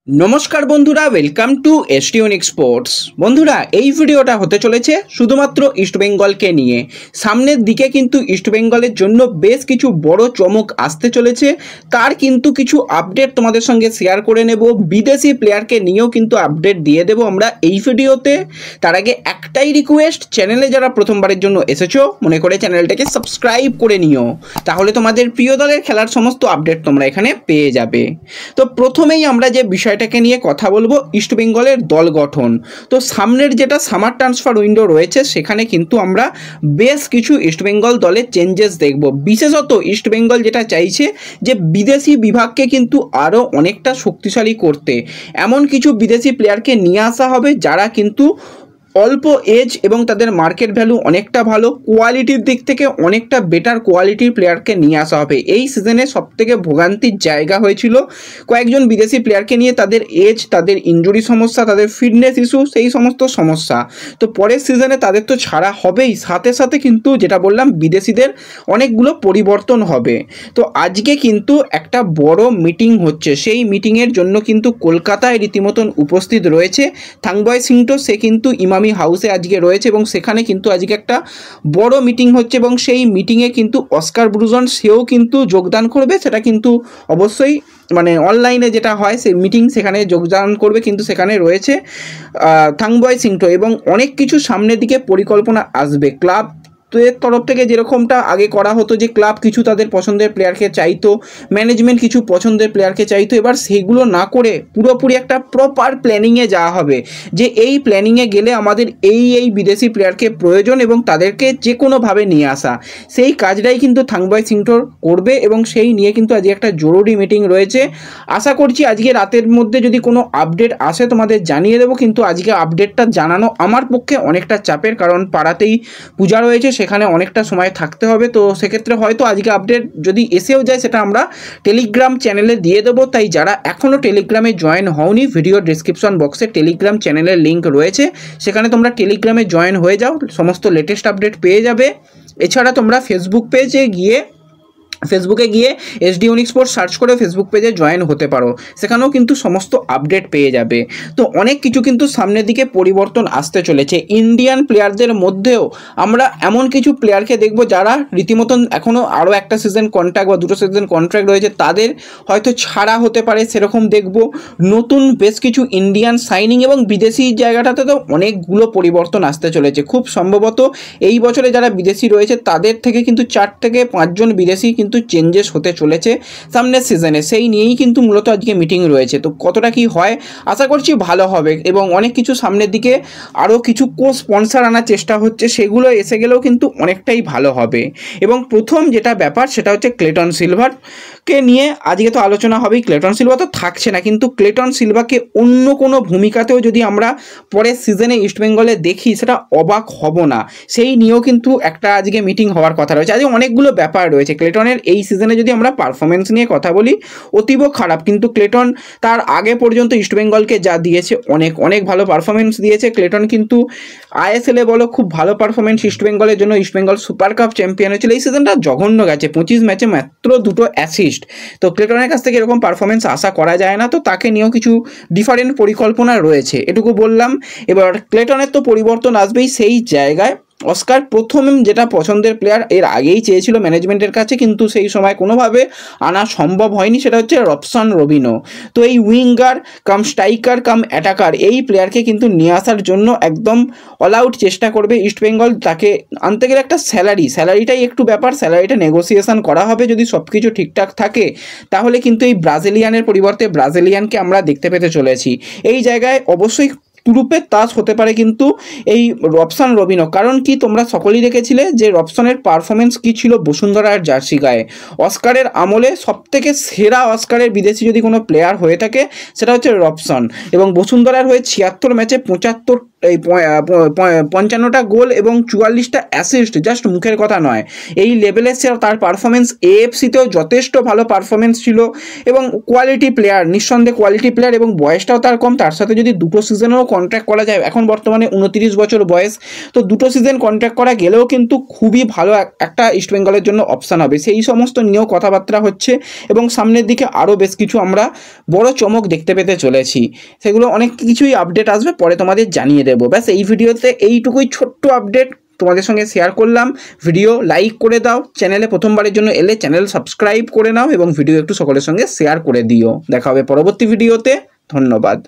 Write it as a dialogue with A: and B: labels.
A: নমস্কার বন্ধুরা, welcome to ST unique sports. বন্ধুরা, এই ভিডিওটা হতে চলেছে শুধুমাত্র ইস্টবেঙ্গলকে নিয়ে। সামনের দিকে কিন্তু ইস্টবেঙ্গলের জন্য বেশ কিছু বড় চমক আসতে চলেছে, তার কিন্তু কিছু আপডেট তোমাদের সঙ্গে শেয়ার করে নেব। বিদেশি প্লেয়ারকে নিয়েও কিন্তু আপডেট দিয়ে দেবো আমরা এই ভিডিওতে। তার আগে একটাই রিকোয়েস্ট, চ্যানেলে যারা প্রথমবারের জন্য এসেছো মনে করে চ্যানেলটাকে সাবস্ক্রাইব করে নিও, তাহলে তোমাদের প্রিয় দলের খেলার সমস্ত আপডেট তোমরা এখানে পেয়ে যাবে। তো প্রথমেই আমরা যে বিষয়টাকে নিয়ে কথা বলবো, ইস্টবেঙ্গলের দল গঠন। তো সামনের যেটা সামার ট্রান্সফার উইন্ডো রয়েছে সেখানে কিন্তু আমরা বেশ কিছু ইস্টবেঙ্গল দলের চেঞ্জেস দেখব। বিশেষত ইস্টবেঙ্গল যেটা চাইছে যে বিদেশি বিভাগকে কিন্তু আরও অনেকটা শক্তিশালী করতে, এমন কিছু বিদেশি প্লেয়ারকে নিয়ে আসা হবে যারা কিন্তু অল্প এজ এবং তাদের মার্কেট ভ্যালু অনেকটা ভালো, কোয়ালিটির দিক থেকে অনেকটা বেটার কোয়ালিটির প্লেয়ারকে নিয়ে আসা হবে। এই সিজনে সবথেকে ভোগান্তির জায়গা হয়েছিল কয়েকজন বিদেশি প্লেয়ারকে নিয়ে, তাদের এজ, তাদের ইনজুরি সমস্যা, তাদের ফিটনেস ইস্যু, সেই সমস্ত সমস্যা। তো পরের সিজনে তাদের তো ছাড়া হবেই, সাথে সাথে কিন্তু যেটা বললাম বিদেশিদের অনেকগুলো পরিবর্তন হবে। তো আজকে কিন্তু একটা বড় মিটিং হচ্ছে, সেই মিটিংয়ের জন্য কিন্তু কলকাতায় রীতিমতন উপস্থিত রয়েছে থাংবয় সিংটো। সে কিন্তু ইমামি হাউসে আজকে রয়েছে এবং সেখানে কিন্তু আজকে একটা বড় মিটিং হচ্ছে এবং সেই মিটিংয়ে কিন্তু অস্কার ব্রুজন সেও কিন্তু যোগদান করবে। সেটা কিন্তু অবশ্যই মানে অনলাইনে যেটা হয় সেই মিটিং, সেখানে যোগদান করবে, কিন্তু সেখানে রয়েছে থাংবয় সিংটো এবং অনেক কিছু সামনের দিকে পরিকল্পনা আসবে। ক্লাব তরফ থেকে যেরকমটা আগে করা হতো যে ক্লাব কিছু তাদের পছন্দের প্লেয়ারকে চাইতো, ম্যানেজমেন্ট কিছু পছন্দের প্লেয়ারকে চাইতো, এবার সেগুলো না করে পুরোপুরি একটা প্রপার প্ল্যানিংয়ে যাওয়া হবে যে এই প্ল্যানিংয়ে গেলে আমাদের এই বিদেশি প্লেয়ারকে প্রয়োজন এবং তাদেরকে যে কোনোভাবে নিয়ে আসা। সেই কাজটাই কিন্তু থাংবয় সিংটোর করবে এবং সেই নিয়ে কিন্তু আজকে একটা জরুরি মিটিং রয়েছে। আশা করছি আজকে রাতের মধ্যে যদি কোনো আপডেট আসে তোমাদের জানিয়ে দেবো, কিন্তু আজকে আপডেটটা জানানো আমার পক্ষে অনেকটা চাপের, কারণ পাড়াতেই পূজা রয়েছে, সেখানে অনেকটা সময় থাকতে হবে। তো সেক্ষেত্রে হয়তো আজকে আপডেট যদি এসেও যায় সেটা আমরা টেলিগ্রাম চ্যানেলে দিয়ে দেবো। তাই যারা এখনও টেলিগ্রামে জয়েন হওনি, ভিডিও ডিসক্রিপশন বক্সে টেলিগ্রাম চ্যানেলের লিঙ্ক রয়েছে, সেখানে তোমরা টেলিগ্রামে জয়েন হয়ে যাও, সমস্ত লেটেস্ট আপডেট পেয়ে যাবে। এছাড়া তোমরা ফেসবুকে গিয়ে এসডি ইউনিক স্পোর্টস সার্চ করে ফেসবুক পেজে জয়েন হতে পারো, সেখানেও কিন্তু সমস্ত আপডেট পেয়ে যাবে। তো অনেক কিছু কিন্তু সামনের দিকে পরিবর্তন আসতে চলেছে। ইন্ডিয়ান প্লেয়ারদের মধ্যেও আমরা এমন কিছু প্লেয়ারকে দেখব যারা রীতিমতন এখনও আরও একটা সিজন কন্ট্রাক্ট বা দুটো সিজন কন্ট্রাক্ট রয়েছে, তাদের হয়তো ছাড়া হতে পারে, সেরকম দেখব। নতুন বেশ কিছু ইন্ডিয়ান সাইনিং এবং বিদেশি জায়গাটাতে তো অনেকগুলো পরিবর্তন আসতে চলেছে। খুব সম্ভবত এই বছরে যারা বিদেশি রয়েছে তাদের থেকে কিন্তু 4 থেকে 5 জন বিদেশি কিন্তু চেঞ্জেস হতে চলেছে সামনের সিজনে, সেই নিয়েই কিন্তু মূলত আজকে মিটিং রয়েছে। তো কতটা কি হয় আশা করছি ভালো হবে এবং অনেক কিছু সামনের দিকে আরও কিছু স্পন্সর আনার চেষ্টা হচ্ছে, সেগুলো এসে গেলেও কিন্তু অনেকটাই ভালো হবে। এবং প্রথম যেটা ব্যাপার সেটা হচ্ছে ক্লেটন সিলভারকে নিয়ে আজকে তো আলোচনা হবেই। ক্লেটন সিলভা তো থাকছে না, কিন্তু ক্লেটন সিলভাকে অন্য কোনো ভূমিকাতেও যদি আমরা পরের সিজনে ইস্টবেঙ্গলে দেখি সেটা অবাক হব না, সেই নিয়েও কিন্তু একটা আজকে মিটিং হওয়ার কথা রয়েছে। আজকে অনেকগুলো ব্যাপার রয়েছে। ক্লেটনের এই সিজনে যদি আমরা পারফরমেন্স নিয়ে কথা বলি, অতীব খারাপ, কিন্তু ক্লেটন তার আগে পর্যন্ত ইস্টবেঙ্গলকে যা দিয়েছে অনেক ভালো পারফরমেন্স দিয়েছে। ক্লেটন কিন্তু আইএসএলে বলো খুব ভালো পারফরমেন্স ইস্টবেঙ্গলের জন্য, ইস্টবেঙ্গল সুপার কাপ চ্যাম্পিয়ন হয়েছিল। এই সিজনটা জঘন্য গেছে, 25 ম্যাচে মাত্র 2 অ্যাসিস্ট। তো ক্লেটনের কাছ থেকে এরকম পারফরমেন্স আশা করা যায় না, তো তাকে নিয়েও কিছু ডিফারেন্ট পরিকল্পনা রয়েছে, এটুকু বললাম। এবার ক্লেটনের তো পরিবর্তন আসবেই, সেই জায়গায় অস্কার প্রথম যেটা পছন্দের প্লেয়ার এর আগেই চেয়েছিল ম্যানেজমেন্টের কাছে, কিন্তু সেই সময় কোনোভাবে আনা সম্ভব হয়নি, সেটা হচ্ছে রবসন রবিনো। তো এই উইঙ্গার কাম স্ট্রাইকার কাম অ্যাটাকার এই প্লেয়ারকে কিন্তু নিয়ে আসার জন্য একদম অল আউট চেষ্টা করবে ইস্টবেঙ্গল। তাকে আনতে গেলে একটা স্যালারিটাই একটু ব্যাপার, স্যালারিটা নেগোসিয়েশন করা হবে। যদি সব কিছু ঠিকঠাক থাকে তাহলে কিন্তু এই ব্রাজিলিয়ানের পরিবর্তে ব্রাজিলিয়ানকে আমরা দেখতে পেতে চলেছি। এই জায়গায় অবশ্যই তুরুপের তাস হতে পারে কিন্তু এই রবসন রবিনো। কারণ কি, তোমরা সকলেই দেখেছিলে যে রবসনের পারফরমেন্স কি ছিল বসুন্ধরার জার্সি গায়ে। অস্কারের আমলে সবথেকে সেরা অস্কারের বিদেশি যদি কোনো প্লেয়ার হয়ে থাকে সেটা হচ্ছে রবসন, এবং বসুন্ধরার হয়ে 76 ম্যাচে 75 এই 55টা গোল এবং 44টা অ্যাসিস্ট জাস্ট মুখের কথা নয়, এই লেভেলে তার পারফরমেন্স এএফসিতেও যথেষ্ট ভালো পারফরমেন্স ছিল এবং কোয়ালিটি প্লেয়ার, নিঃসন্দেহে কোয়ালিটি প্লেয়ার এবং বয়সটাও তার কম। তার সাথে যদি দুটো সিজনেও কন্ট্রাক্ট করা যায়, এখন বর্তমানে 29 বছর বয়স, তো দুটো সিজন কন্ট্রাক্ট করা গেলেও কিন্তু খুবই ভালো একটা ইস্টবেঙ্গলের জন্য অপশান হবে। সেই সমস্ত নিয়েও কথাবার্তা হচ্ছে এবং সামনের দিকে আরও বেশ কিছু আমরা বড় চমক দেখতে পেতে চলেছি। সেগুলো অনেক কিছুই আপডেট আসবে, পরে তোমাদের জানিয়ে দেবো। ব্যাস এই ভিডিওতে এইটুকুই ছোট্ট আপডেট তোমাদের সঙ্গে শেয়ার করলাম। ভিডিও লাইক করে দাও, চ্যানেলে প্রথমবারের জন্য এলে চ্যানেল সাবস্ক্রাইব করে নাও এবং ভিডিও একটু সকলের সঙ্গে শেয়ার করে দিও। দেখা হবে পরবর্তী ভিডিওতে। ধন্যবাদ।